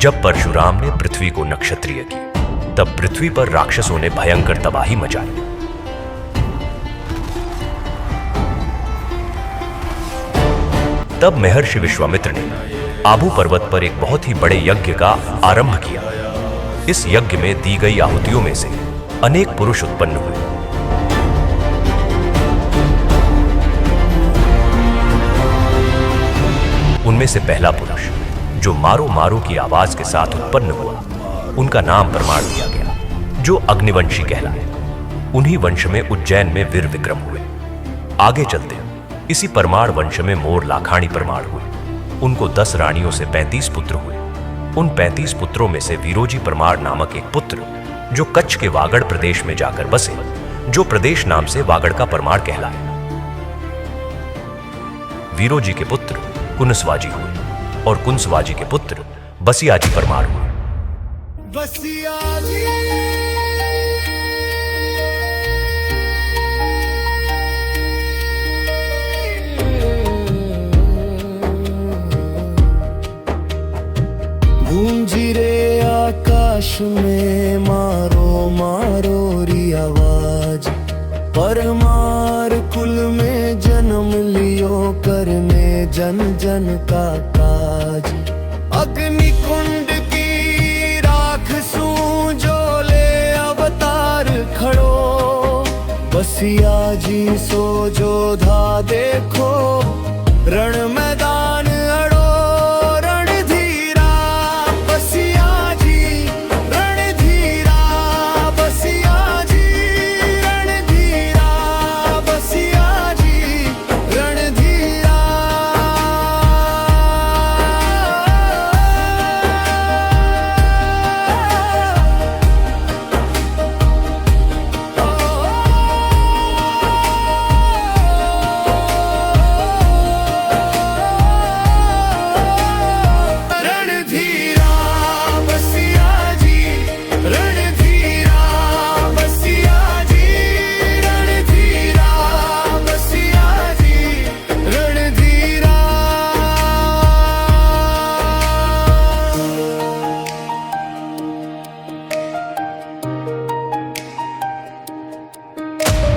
जब परशुराम ने पृथ्वी को नक्षत्रीय किए, तब पृथ्वी पर राक्षसों ने भयंकर तबाही मचाई। तब महर्षि विश्वामित्र ने आबू पर्वत पर एक बहुत ही बड़े यज्ञ का आरंभ किया। इस यज्ञ में दी गई आहुतियों में से अनेक पुरुष उत्पन्न हुए। उनमें से पहला पुरुष जो मारो मारो की आवाज के साथ उत्पन्न हुआ, उनका नाम परमार दिया गया, जो अग्निवंशी कहलाए। उन्हीं वंश में उज्जैन में वीर विक्रम हुए। आगे चलते इसी परमार वंश में मोर लाखाणी परमार हुए। उनको 10 रानियों से 35 पुत्र हुए। उन 35 पुत्रों में से वीरोजी परमार नामक एक पुत्र, जो कच्छ के वागड़ प्रदेश में जाकर बसे, जो प्रदेश नाम से वागड़ का परमार कहलाए। वीरोजी के पुत्र कुनसवाजी हुए और कुनसवाजी के पुत्र बसियाजी परमार हुए। गूंजी रे आकाश में मारो मारो री आवाज, परमार कुल में जन्म लियो करने जन जन का काज। अग्नि कुंड की राख सूं जो ले अवतार खड़ो, बसिया जी सो जोधा देखो, रण मैदान अड़ो रणधीरा बसिया जी, रणधीरा बसिया जी, रणधीरा बसिया जी, रणधीरा।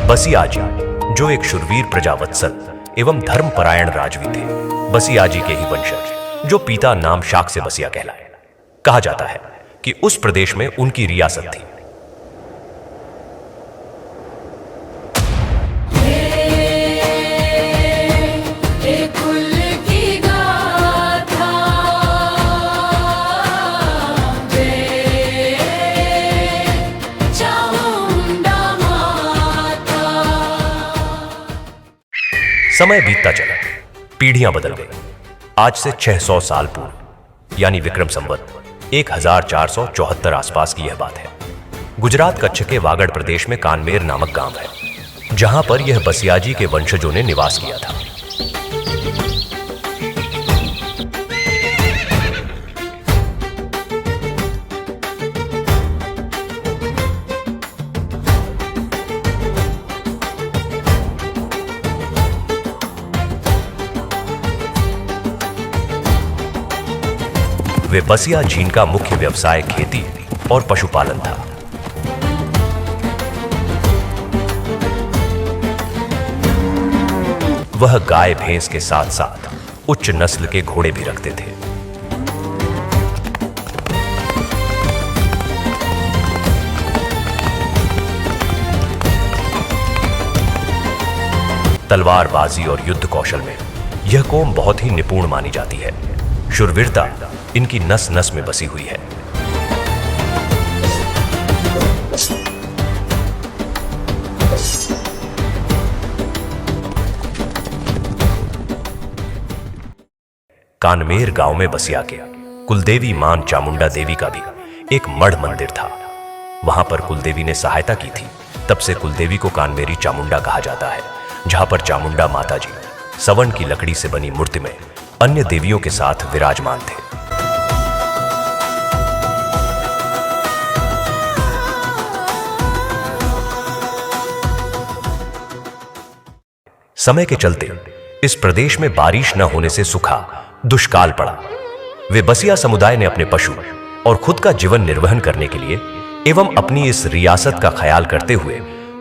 बसियाजी, जो एक शूरवीर प्रजावत्सल एवं धर्मपरायण राजवी थे, बसियाजी के ही वंशज, जो पिता नाम शाक से बसिया कहलाए। कहा जाता है कि उस प्रदेश में उनकी रियासत थी। समय बीतता चला, पीढ़ियां बदल गई। आज से 600 साल पूर्व, यानी विक्रम संवत 1474 आसपास की यह बात है। गुजरात कच्छ के वागड़ प्रदेश में कानमेर नामक गांव है, जहां पर यह बसियाजी के वंशजों ने निवास किया था। वे बसिया झीन का मुख्य व्यवसाय खेती और पशुपालन था। वह गाय भैंस के साथ साथ उच्च नस्ल के घोड़े भी रखते थे। तलवारबाजी और युद्ध कौशल में यह कौम बहुत ही निपुण मानी जाती है। शूरवीरता इनकी नस नस में बसी हुई है। कानमेर गांव में बसिया के कुलदेवी मान चामुंडा देवी का भी एक मढ़ मंदिर था। वहां पर कुलदेवी ने सहायता की थी। तब से कुलदेवी को कानमेरी चामुंडा कहा जाता है, जहां पर चामुंडा माता जी सवन की लकड़ी से बनी मूर्ति में अन्य देवियों के साथ विराजमान थे। समय के चलते इस प्रदेश में बारिश न होने से सूखा दुष्काल पड़ा। वे बसिया समुदाय ने अपने पशु और खुद का जीवन निर्वहन करने के लिए एवं अपनी इस रियासत का ख्याल करते हुए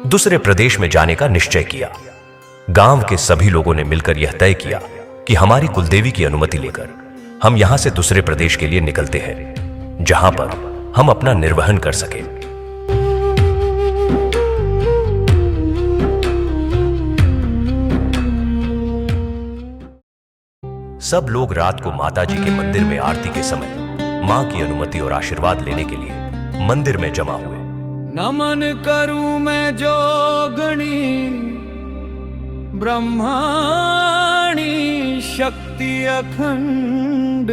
दूसरे प्रदेश में जाने का निश्चय किया। गांव के सभी लोगों ने मिलकर यह तय किया कि हमारी कुलदेवी की अनुमति लेकर हम यहां से दूसरे प्रदेश के लिए निकलते हैं, जहां पर हम अपना निर्वहन कर सकें। सब लोग रात को माताजी के मंदिर में आरती के समय मां की अनुमति और आशीर्वाद लेने के लिए मंदिर में जमा हुए। नमन करूं मैं जोगणी ब्रह्माणी शक्ति अखंड,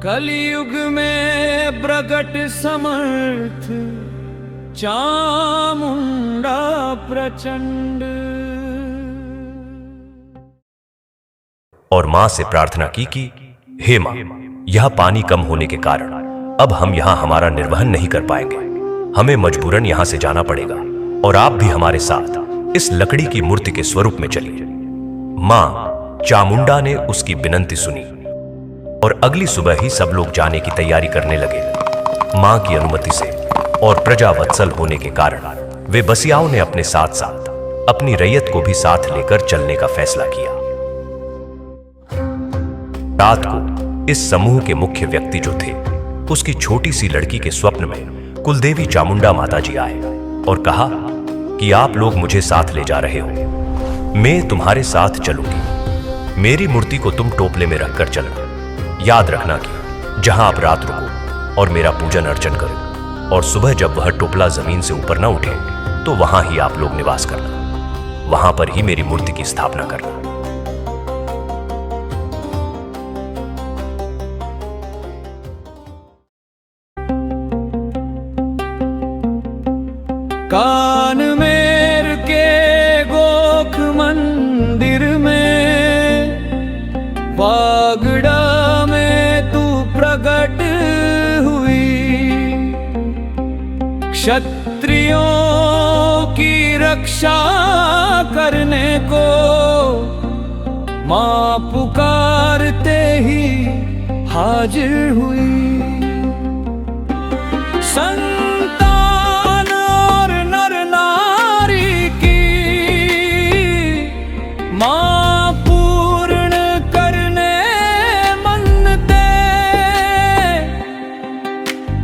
कलयुग में प्रगट समर्थ चामुंडा प्रचंड। और मां से प्रार्थना की कि हे मां, यह पानी कम होने के कारण अब हम यहां हमारा निर्वहन नहीं कर पाएंगे, हमें मजबूरन यहां से जाना पड़ेगा और आप भी हमारे साथ इस लकड़ी की मूर्ति के स्वरूप में चलिए। मां चामुंडा ने उसकी विनती सुनी और अगली सुबह ही सब लोग जाने की तैयारी करने लगे। मां की अनुमति से और प्रजावत्सल होने के कारण वे बसियाओं ने अपने साथ साथ अपनी रैयत को भी साथ लेकर चलने का फैसला किया। रात को इस समूह के मुख्य व्यक्ति जो थे, उसकी छोटी सी लड़की के स्वप्न में कुलदेवी चामुंडा माताजी आए और कहा कि आप लोग मुझे साथ ले जा रहे हो, मैं तुम्हारे साथ चलूंगी। मेरी मूर्ति को तुम टोपले में रखकर चलना। याद रखना कि जहां आप रात रुको और मेरा पूजन अर्चन करो, और सुबह जब वह टोपला जमीन से ऊपर ना उठे तो वहां ही आप लोग निवास करना, वहां पर ही मेरी मूर्ति की स्थापना करना। कान मेर के गोख मंदिर में वागड़ा में तू प्रकट हुई, क्षत्रियों की रक्षा करने को मां पुकारते ही हाजिर हुई।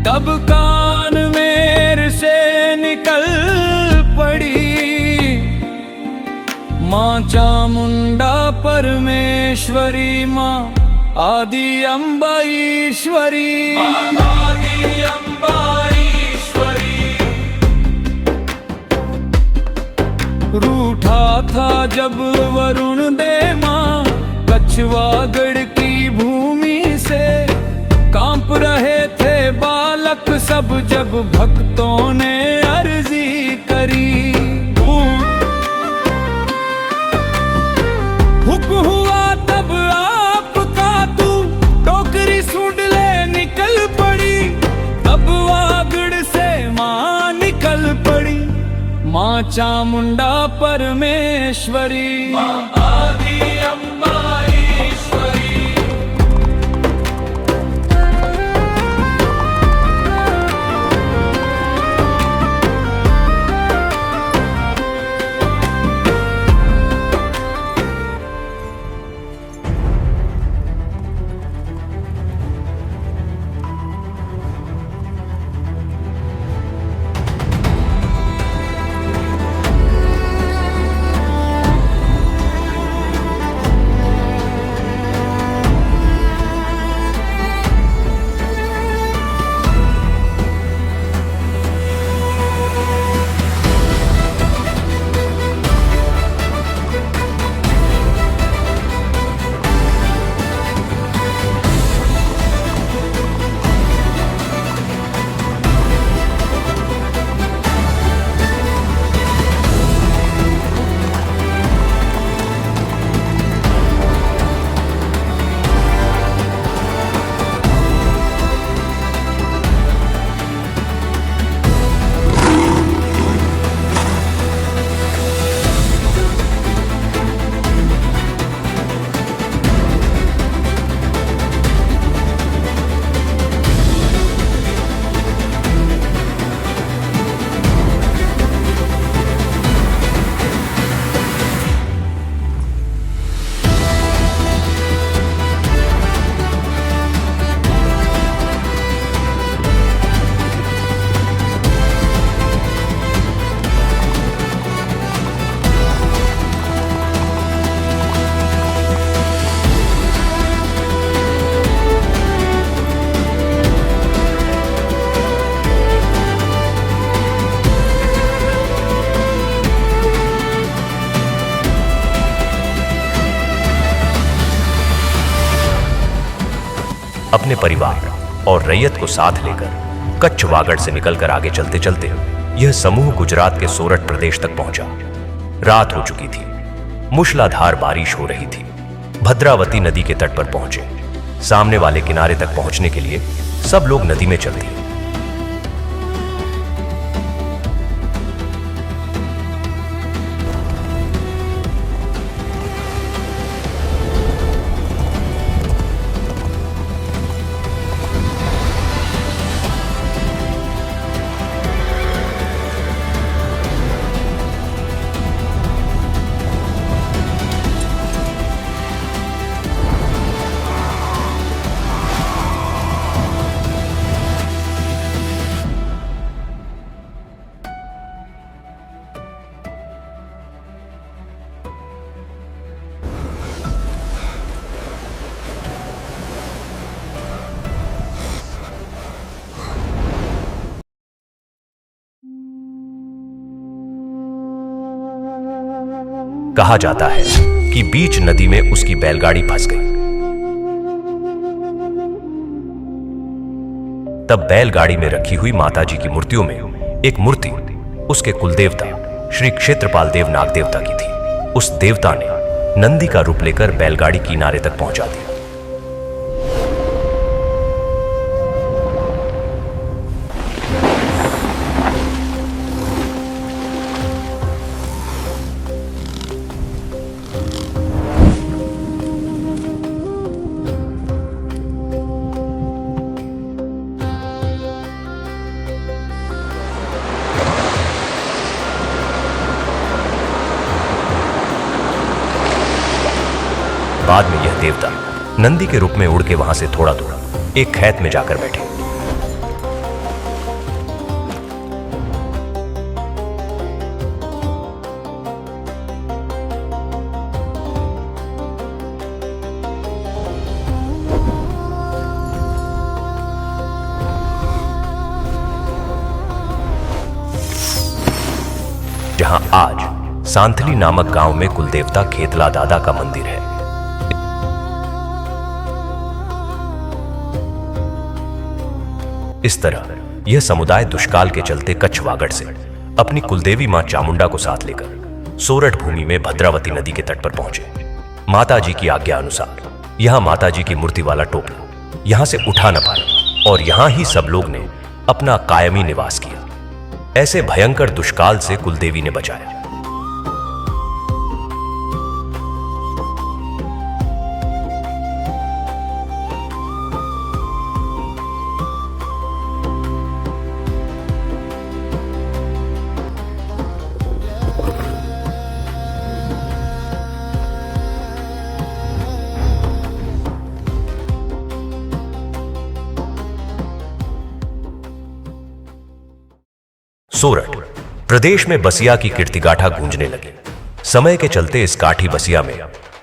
तब कान मेर से निकल पड़ी मां चामुंडा परमेश्वरी, मां आदि अम्बा ईश्वरी, आदि अम्बा ईश्वरी। रूठा था जब वरुण दे मां कछवागढ़ की भूमि से, कांप रहे थे बालक सब जब भक्तों ने अर्जी करी। हुक्म हुआ तब आपका तू टोकरी सूंढ ले निकल पड़ी, तब वागड़ से मां निकल पड़ी, मां चामुंडा परमेश्वरी, मां आदि अम्बा ईश्वरी। अपने परिवार और रैयत को साथ लेकर कच्छ वागड़ से निकलकर आगे चलते चलते यह समूह गुजरात के सोरठ प्रदेश तक पहुंचा। रात हो चुकी थी, मूसलाधार बारिश हो रही थी। भद्रावती नदी के तट पर पहुंचे। सामने वाले किनारे तक पहुंचने के लिए सब लोग नदी में चल दिए। कहा जाता है कि बीच नदी में उसकी बैलगाड़ी फंस गई। तब बैलगाड़ी में रखी हुई माताजी की मूर्तियों में एक मूर्ति उसके कुलदेवता श्री क्षेत्रपाल देव नाग देवता की थी। उस देवता ने नंदी का रूप लेकर बैलगाड़ी किनारे तक पहुंचा दिया। बाद में यह देवता नंदी के रूप में उड़ के वहां से थोड़ा दूर एक खेत में जाकर बैठे। जहां आज सांथली नामक गांव में कुलदेवता खेतला दादा का मंदिर है। इस तरह यह समुदाय दुष्काल के चलते कच्छ वागड़ से अपनी कुलदेवी मां चामुंडा को साथ लेकर सोरठ भूमि में भद्रावती नदी के तट पर पहुंचे। माताजी की आज्ञा अनुसार यहां माताजी की मूर्ति वाला टोपला यहां से उठा न पाया और यहां ही सब लोग ने अपना कायमी निवास किया। ऐसे भयंकर दुष्काल से कुलदेवी ने बचाया। सोरठ प्रदेश में बसिया की कीर्तिगाथा गूंजने लगी। समय के चलते इस काठी बसिया में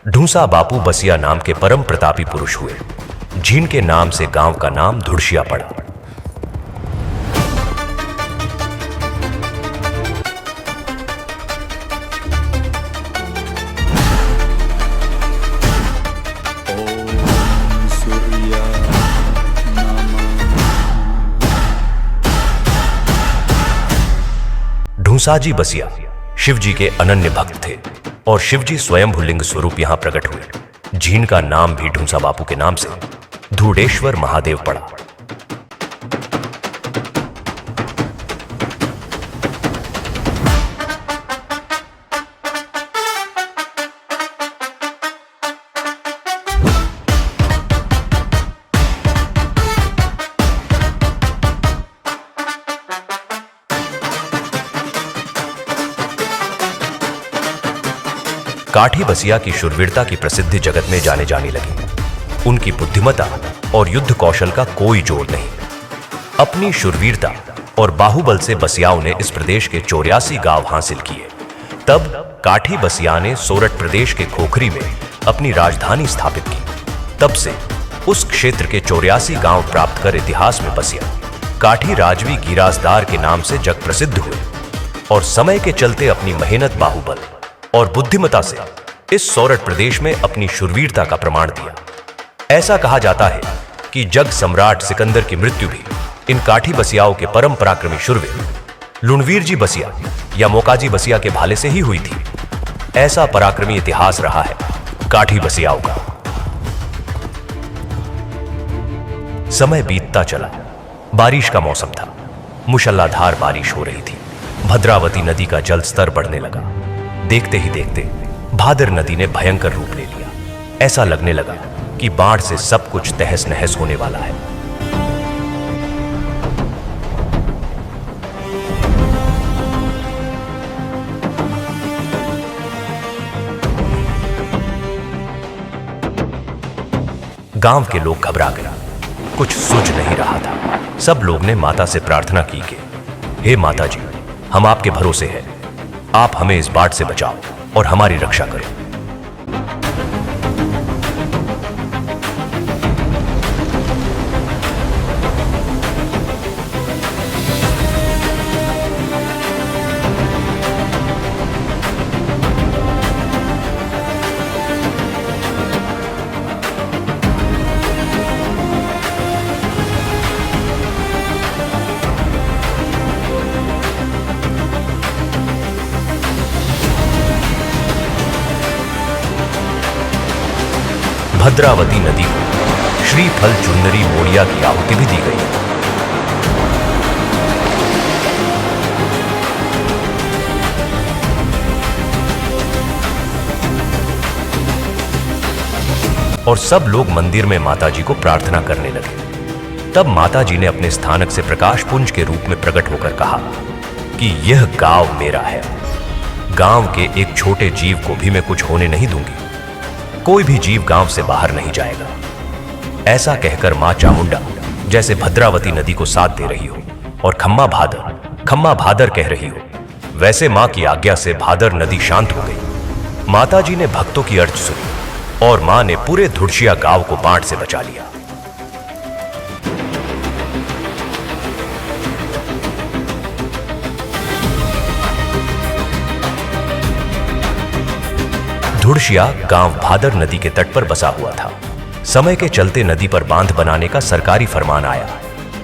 ढूंसा बापू बसिया नाम के परम प्रतापी पुरुष हुए, जिनके नाम से गांव का नाम धुड़सिया पड़ा। ढूंसाजी बसिया शिवजी के अनन्य भक्त थे और शिवजी स्वयं भूलिंग स्वरूप यहां प्रकट हुए, जिनका नाम भी ढूंसा बापू के नाम से धूड़ेश्वर महादेव पड़ा। काठी बसिया की शूरवीरता की प्रसिद्धि जगत में जाने जाने लगी। उनकी बुद्धिमत्ता और युद्ध कौशल का कोई जोड़ नहीं। अपनी शूरवीरता और बाहुबल से बसियाओं ने इस प्रदेश के 84 गांव हासिल किए। तब काठी बसिया ने सोरठ प्रदेश के खोखरी में अपनी राजधानी स्थापित की। तब से उस क्षेत्र के 84 गांव प्राप्त कर इतिहास में बसिया काठी राजवी गिरासदार के नाम से जग प्रसिद्ध हुए और समय के चलते अपनी मेहनत, बाहुबल और बुद्धिमत्ता से इस सोरठ प्रदेश में अपनी शूरवीरता का प्रमाण दिया। ऐसा कहा जाता है कि जग सम्राट सिकंदर की मृत्यु भी इन काठी बसियाओं के परम पराक्रमी शूरवीर लुणवीर जी बसिया या मोकाजी बसिया के भाले से ही हुई थी। ऐसा पराक्रमी इतिहास रहा है काठी बसियाओं का। समय बीतता चला, बारिश का मौसम था। मूसलाधार बारिश हो रही थी। भद्रावती नदी का जल स्तर बढ़ने लगा। देखते ही देखते भादर नदी ने भयंकर रूप ले लिया। ऐसा लगने लगा कि बाढ़ से सब कुछ तहस नहस होने वाला है। गांव के लोग घबरा गए। कुछ सूझ नहीं रहा था। सब लोग ने माता से प्रार्थना की कि हे माता जी, हम आपके भरोसे हैं। आप हमें इस बाढ़ से बचाओ और हमारी रक्षा करो। भद्रावती नदी को श्रीफल चुन्नरी मोड़िया की आहुति भी दी गई। और सब लोग मंदिर में माताजी को प्रार्थना करने लगे। तब माताजी ने अपने स्थानक से प्रकाश पुंज के रूप में प्रकट होकर कहा कि यह गांव मेरा है। गांव के एक छोटे जीव को भी मैं कुछ होने नहीं दूंगी। कोई भी जीव गांव से बाहर नहीं जाएगा। ऐसा कहकर मां चामुंडा जैसे भद्रावती नदी को साथ दे रही हो और खम्मा भादर कह रही हो, वैसे मां की आज्ञा से भादर नदी शांत हो गई। माताजी ने भक्तों की अर्ज सुनी और मां ने पूरे धुड़शिया गांव को बाढ़ से बचा लिया। धुड़शिया गांव भादर नदी के तट पर बसा हुआ था। समय के चलते नदी पर बांध बनाने का सरकारी फरमान आया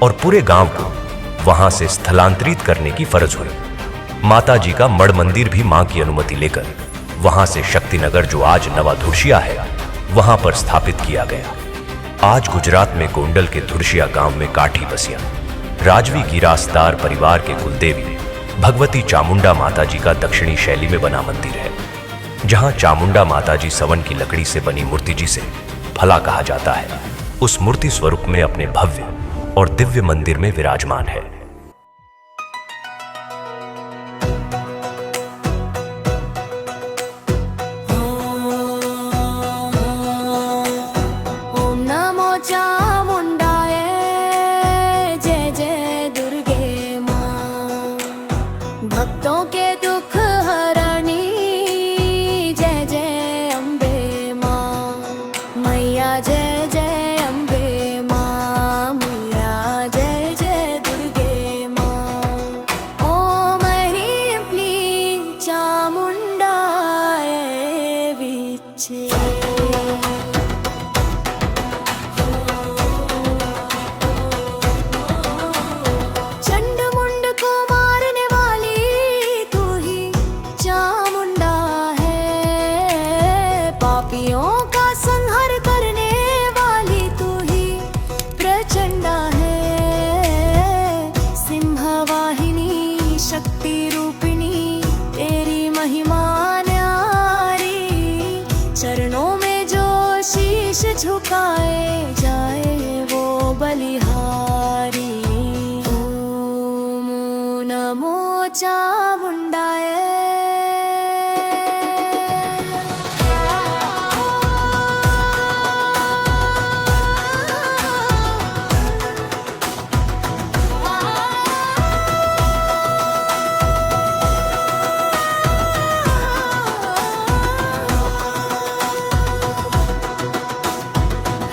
और पूरे गांव को वहां से स्थलांतरित करने की फर्ज हुई। माताजी का मड़ मंदिर भी मां की अनुमति लेकर वहां से शक्तिनगर, जो आज नवा धुड़शिया है, वहां पर स्थापित किया गया। आज गुजरात में गोंडल के धुड़शिया गांव में काठी बसिया राजवी गिरासदार परिवार के कुलदेवी भगवती चामुंडा माताजी का दक्षिणी शैली में बना मंदिर है, जहां चामुंडा माताजी सवन की लकड़ी से बनी मूर्ति जिसे फला कहा जाता है, उस मूर्ति स्वरूप में अपने भव्य और दिव्य मंदिर में विराजमान है। ओम नमो चामुंडाए, जय जय दुर्गे मां। भक्तों के दुख हरणी, जय जय अम्बे मां। मैया जय जय अम्बे मां, मैया जय जय दुर्गे मां। ओम ह्रीं क्लीं चामुंडाय विच्चे। चंड मुंड को मारने वाली तू ही चामुंडा है। पापियों का संहार करने वाली तू ही प्रचंडा है। सिंहवाहिनी शक्ति रूपिणी, तेरी महिमा न्यारी। चरणों में जो शीश झुकाए जाए वो बलिहारी। ओम नमो चामुंडाय।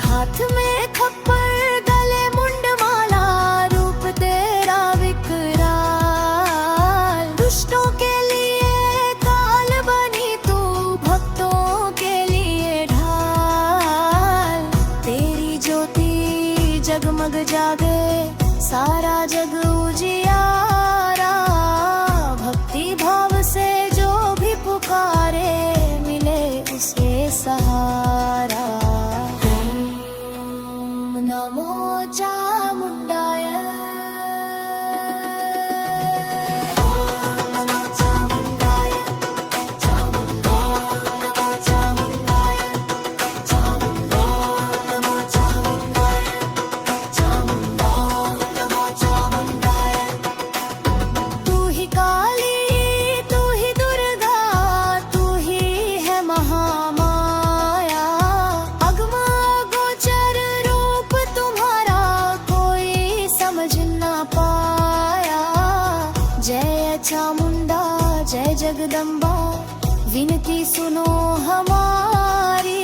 हाथ में खप्पर, गले मुंड माला, रूप तेरा विकराल। जागे सारा जग उजियारा। भक्ति भाव से जो भी पुकारे मिले उसे सहारा। ओम नमो चामुंडाय। ओम नमो चामुंडाय। चामुंडा नमो चामुंडाय। चामुंडा नमो चामुंडाय। चामुंडा नमो चामुंडाय। तू ही काली, तू ही दुर्गा, तू ही है महामाया। अगम गोचर रूप तुम्हारा कोई समझ ना पाया। जय चामुंडा जय जगदम्बा, विनती सुनो हमारी।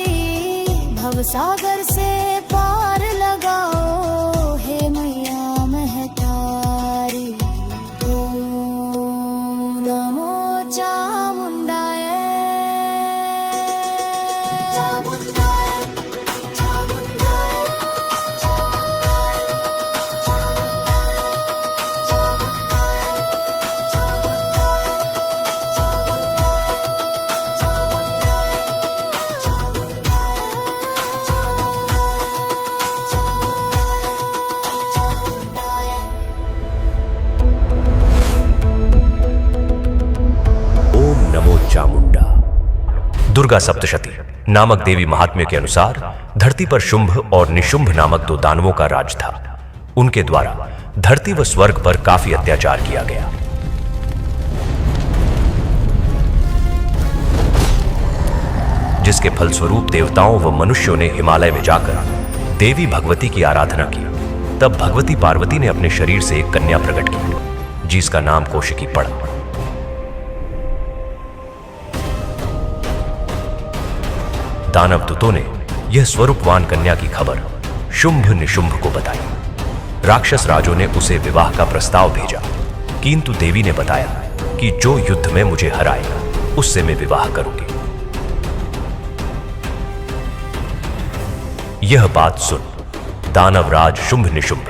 भवसागर से पार लगाओ हे मैया महतारी। ओम नमो चामुंडाय। चामुंडाय चामुंडाय। ओम नमो चामुंडा। दुर्गा सप्तशती नामक देवी महात्म्य के अनुसार धरती पर शुंभ और निशुंभ नामक दो दानवों का राज था। उनके द्वारा धरती व स्वर्ग पर काफी अत्याचार किया गया। जिसके फलस्वरूप देवताओं व मनुष्यों ने हिमालय में जाकर देवी भगवती की आराधना की। तब भगवती पार्वती ने अपने शरीर से एक कन्या प्रकट की जिसका नाम कौशिकी पड़ा। दानव दूतों ने यह स्वरूपवान कन्या की खबर शुंभ निशुंभ को बताई। राक्षस राजों ने उसे विवाह का प्रस्ताव भेजा, किंतु देवी ने बताया कि जो युद्ध में मुझे हराएगा उससे मैं विवाह करूंगी। यह बात सुन दानवराज शुंभ निशुंभ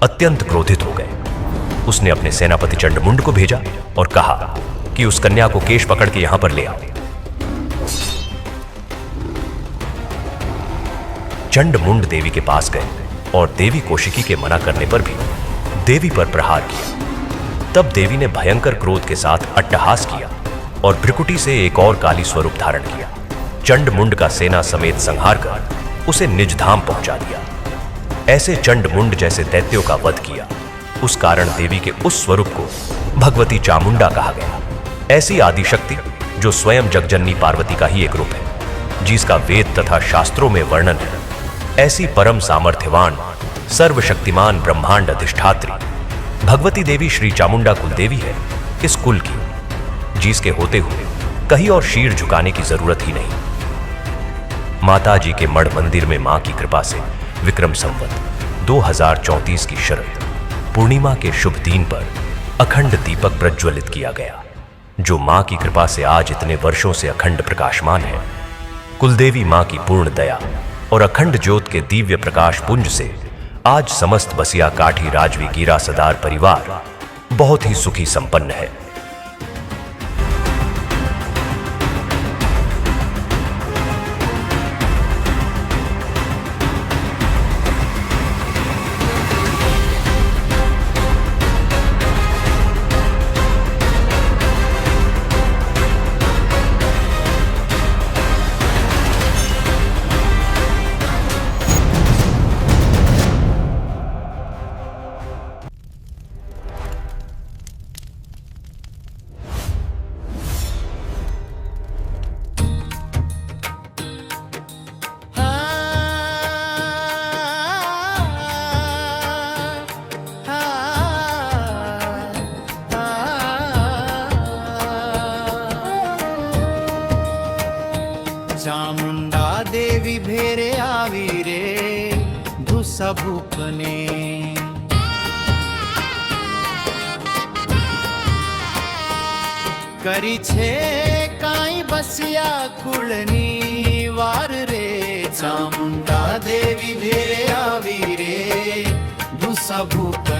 अत्यंत क्रोधित हो गए। उसने अपने सेनापति चंडमुंड को भेजा और कहा कि उस कन्या को केश पकड़ के यहां पर ले आओ। चंडमुंड देवी के पास गए और देवी कौशिकी के मना करने पर भी देवी पर प्रहार किया। तब देवी ने भयंकर क्रोध के साथ अट्टहास किया और भ्रिकुटी से एक और काली स्वरूप धारण किया। चंडमुंड का सेना समेत संहार कर उसे निज धाम पहुंचा दिया। ऐसे चंडमुंड जैसे दैत्यों का वध किया। उस कारण देवी के उस स्वरूप को भगवती चामुंडा कहा गया। ऐसी आदिशक्ति जो स्वयं जगजननी पार्वती का ही एक रूप है, जिसका वेद तथा शास्त्रों में वर्णन है। ऐसी परम सामर्थ्यवान सर्वशक्तिमान ब्रह्मांड अधिष्ठात्री भगवती देवी श्री चामुंडा कुल देवी है इस कुल की, जिसके होते हुए कहीं और शीर झुकाने की जरूरत ही नहीं। माता जी के मढ़ मंदिर में मां की कृपा से विक्रम संवत 2034 की शरद पूर्णिमा के शुभ दिन पर अखंड दीपक प्रज्वलित किया गया, जो मां की कृपा से आज इतने वर्षों से अखंड प्रकाशमान है। कुलदेवी मां की पूर्ण दया और अखंड ज्योत के दिव्य प्रकाश पुंज से आज समस्त बसिया काठी राजवी गिरा सदार परिवार बहुत ही सुखी संपन्न है। चामुंडा देवी भेरे आवी रे धुसभूपने करी छे काई बसिया कुलनी वार रे चामुंडा देवी भेरे आवी रे भूत